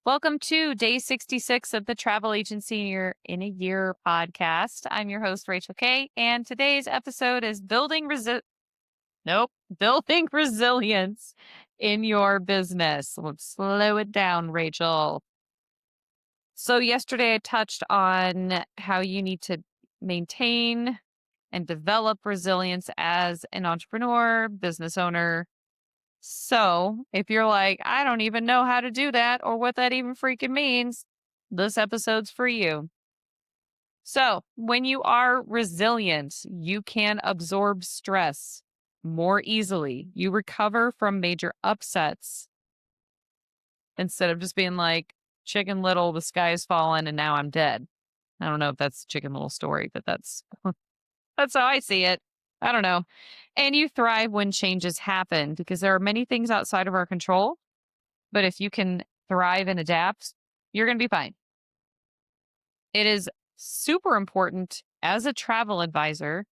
Welcome to day 66 of the Travel Agency in a Year podcast. I'm your host, Rachel Kay, and today's episode is building resilience in your business. Let's slow it down, Rachel. So yesterday I touched on how you need to maintain and develop resilience as an entrepreneur, business owner. So if you're like, I don't even know how to do that or what that even freaking means, this episode's for you. So when you are resilient, you can absorb stress more easily. You recover from major upsets instead of just being like, Chicken Little, the sky is fallen and now I'm dead. I don't know if that's Chicken Little story, but that's how I see it. I don't know. And you thrive when changes happen because there are many things outside of our control. But if you can thrive and adapt, you're going to be fine. It is super important as a travel advisor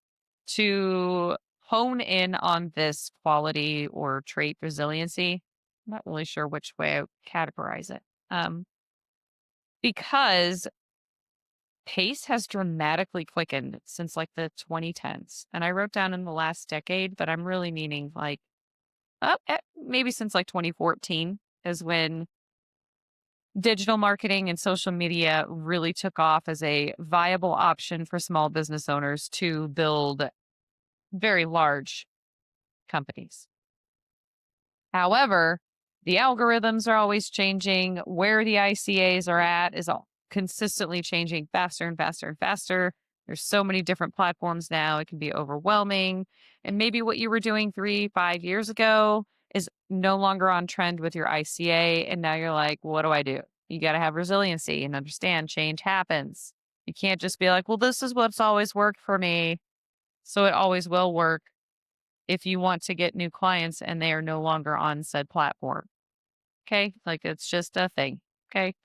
to hone in on this quality or trait resiliency. I'm not really sure which way I would categorize it. Because pace has dramatically quickened since like the 2010s. And I wrote down in the last decade, but I'm really meaning like maybe since like 2014 is when digital marketing and social media really took off as a viable option for small business owners to build very large companies. However, the algorithms are always changing. Where the ICAs are at is all consistently changing faster and faster and faster. There's so many different platforms now, it can be overwhelming. And maybe what you were doing 3, 5 years ago is no longer on trend with your ICA. And now you're like, what do I do? You got to have resiliency and understand change happens. You can't just be like, well, this is what's always worked for me. So it always will work if you want to get new clients and they are no longer on said platform. Okay. Like it's just a thing. Okay.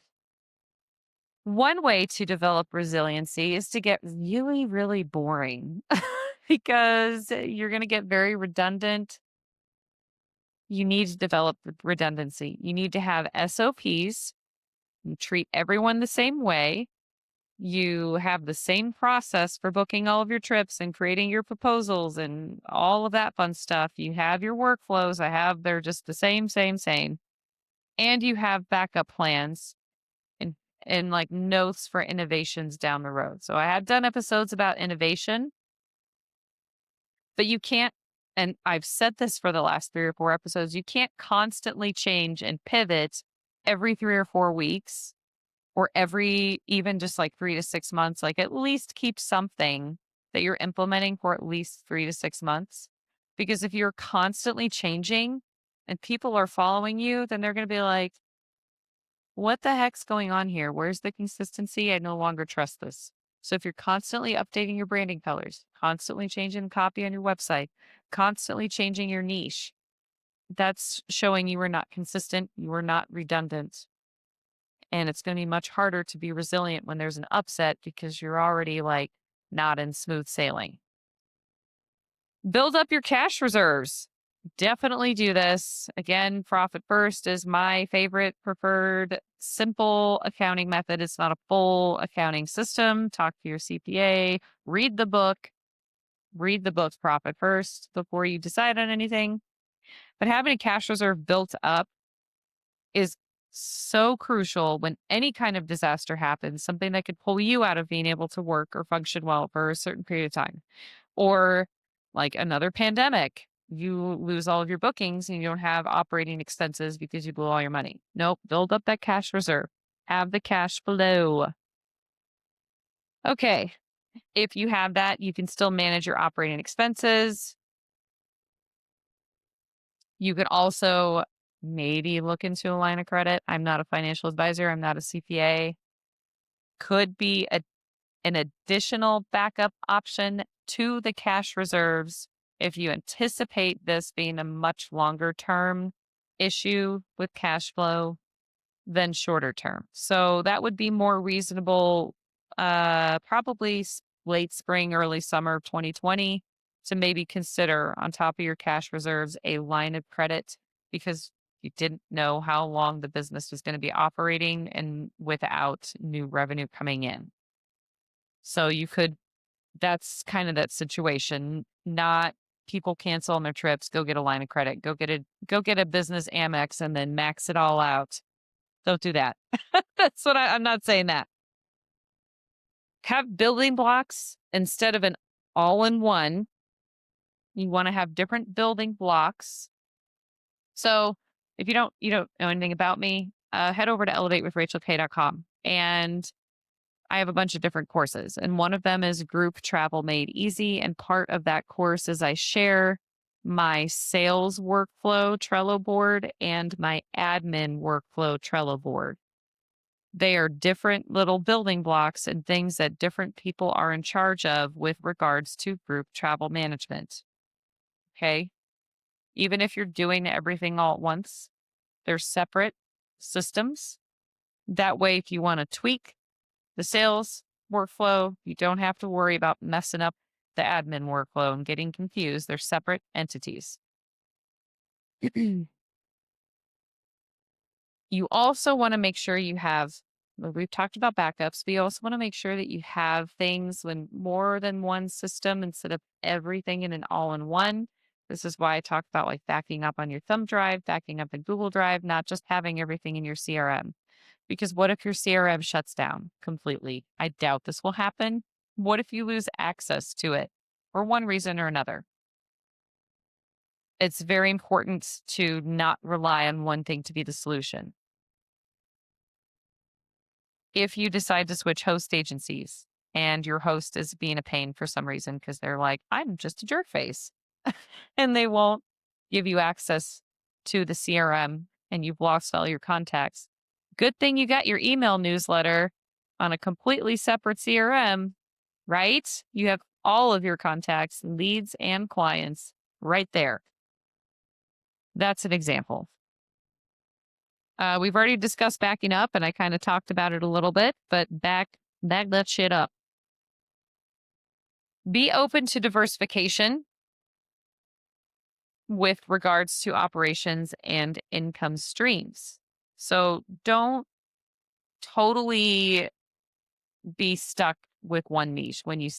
One way to develop resiliency is to get really, really boring because you're going to get very redundant. You need to develop redundancy. You need to have SOPs. You treat everyone the same way. You have the same process for booking all of your trips and creating your proposals and all of that fun stuff. You have your workflows. They're just the same. And you have backup plans and like notes for innovations down the road. So I have done episodes about innovation, but you can't, and I've said this for the last 3 or 4 episodes, you can't constantly change and pivot every 3 or 4 weeks or every even just like 3 to 6 months. Like at least keep something that you're implementing for at least 3 to 6 months. Because if you're constantly changing and people are following you, then they're going to be like, what the heck's going on here? Where's the consistency? I no longer trust this. So if you're constantly updating your branding colors, constantly changing the copy on your website, constantly changing your niche, that's showing you are not consistent, you are not redundant. And it's going to be much harder to be resilient when there's an upset because you're already like not in smooth sailing. Build up your cash reserves. Definitely do this. Again, profit first is my favorite preferred simple accounting method. It's not a full accounting system. Talk to your CPA, read the book, profit first before you decide on anything. But having a cash reserve built up is so crucial when any kind of disaster happens, something that could pull you out of being able to work or function well for a certain period of time, or like another pandemic. You lose all of your bookings and you don't have operating expenses because you blew all your money. Nope. Build up that cash reserve. Have the cash flow. Okay. If you have that, you can still manage your operating expenses. You could also maybe look into a line of credit. I'm not a financial advisor. I'm not a CPA. Could be an additional backup option to the cash reserves if you anticipate this being a much longer term issue with cash flow than shorter term. So that would be more reasonable, probably late spring, early summer of 2020 to maybe consider on top of your cash reserves a line of credit because You didn't know how long the business was going to be operating and without new revenue coming in. So that's kind of that situation. Not people cancel on their trips, go get a line of credit, go get a business Amex and then max it all out. Don't do that. That's what I'm not saying that. Have building blocks instead of an all in one. You want to have different building blocks. So if you don't know anything about me, head over to elevatewithrachelk.com and I have a bunch of different courses, and one of them is Group Travel Made Easy. And part of that course is I share my sales workflow Trello board and my admin workflow Trello board. They are different little building blocks and things that different people are in charge of with regards to group travel management. Okay. Even if you're doing everything all at once, they're separate systems. That way, if you want to tweak the sales workflow, you don't have to worry about messing up the admin workflow and getting confused. They're separate entities. You also want to make sure you have, well, we've talked about backups, but you also want to make sure that you have things when more than one system instead of everything in an all in one. This is why I talk about like backing up on your thumb drive, backing up in Google Drive, not just having everything in your CRM. Because what if your CRM shuts down completely? I doubt this will happen. What if you lose access to it for one reason or another? It's very important to not rely on one thing to be the solution. If you decide to switch host agencies and your host is being a pain for some reason because they're like, I'm just a jerk face, and they won't give you access to the CRM and you've lost all your contacts. Good thing you got your email newsletter on a completely separate CRM, right? You have all of your contacts, leads, and clients right there. That's an example. We've already discussed backing up, and I kind of talked about it a little bit, but back that shit up. Be open to diversification with regards to operations and income streams. So don't totally be stuck with one niche. When you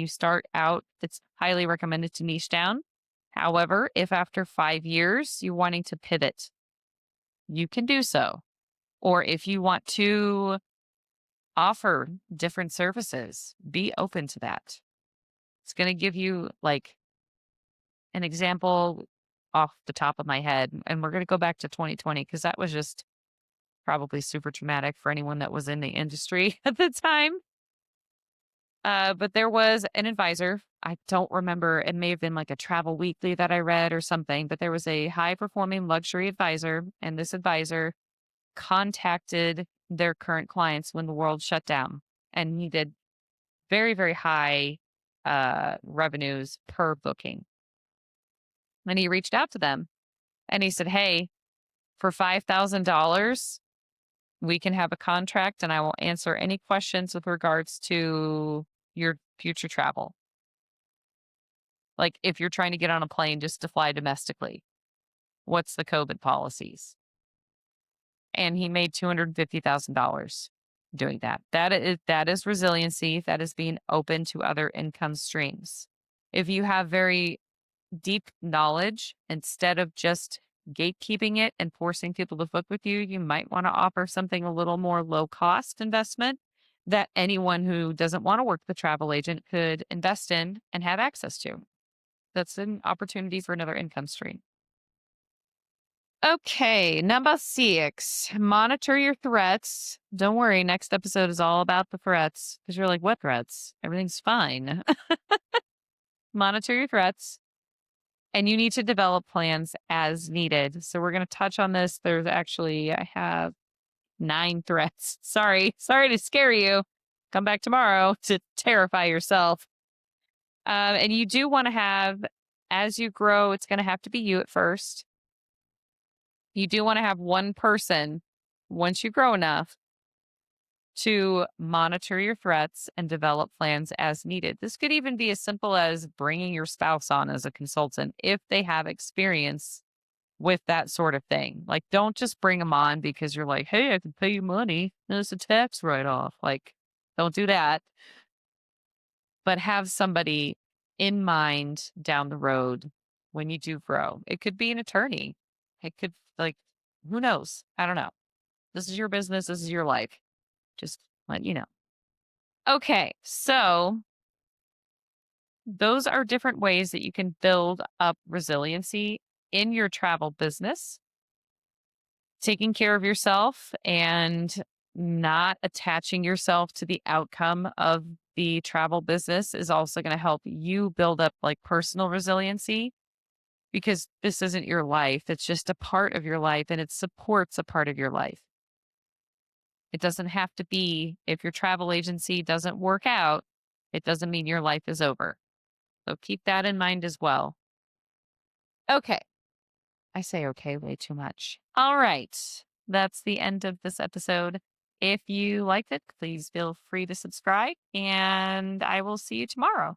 start out, it's highly recommended to niche down. However, if after 5 years you're wanting to pivot, you can do so. Or if you want to offer different services, be open to that. It's going to give you like an example off the top of my head. And we're going to go back to 2020 because that was just probably super traumatic for anyone that was in the industry at the time. But there was an advisor. I don't remember. It may have been like a travel weekly that I read or something, but there was a high performing luxury advisor. And this advisor contacted their current clients when the world shut down and he did very, very high revenues per booking. And he reached out to them and he said, hey, for $5,000, we can have a contract and I will answer any questions with regards to your future travel. Like if you're trying to get on a plane just to fly domestically, what's the COVID policies? And he made $250,000 doing that. That is resiliency. That is being open to other income streams. If you have very deep knowledge, instead of just gatekeeping it and forcing people to book with you, you might want to offer something a little more low cost investment that anyone who doesn't want to work with a travel agent could invest in and have access to. That's an opportunity for another income stream. Okay, number 6, monitor your threats. Don't worry, next episode is all about the threats because you're like, what threats? Everything's fine. Monitor your threats. And you need to develop plans as needed. So we're going to touch on this. I have 9 threats. Sorry to scare you. Come back tomorrow to terrify yourself. And you do want to have, as you grow, it's going to have to be you at first. You do want to have one person, once you grow enough, to monitor your threats and develop plans as needed. This could even be as simple as bringing your spouse on as a consultant if they have experience with that sort of thing. Like, don't just bring them on because you're like, hey, I can pay you money. There's a tax write off. Like, don't do that, but have somebody in mind down the road when you do grow. It could be an attorney. It could, like, who knows? I don't know. This is your business. This is your life. Just let you know. Okay. So, those are different ways that you can build up resiliency in your travel business. Taking care of yourself and not attaching yourself to the outcome of the travel business is also going to help you build up like personal resiliency because this isn't your life. It's just a part of your life and it supports a part of your life. It doesn't have to be, if your travel agency doesn't work out, it doesn't mean your life is over. So keep that in mind as well. Okay. I say okay way too much. All right. That's the end of this episode. If you liked it, please feel free to subscribe and I will see you tomorrow.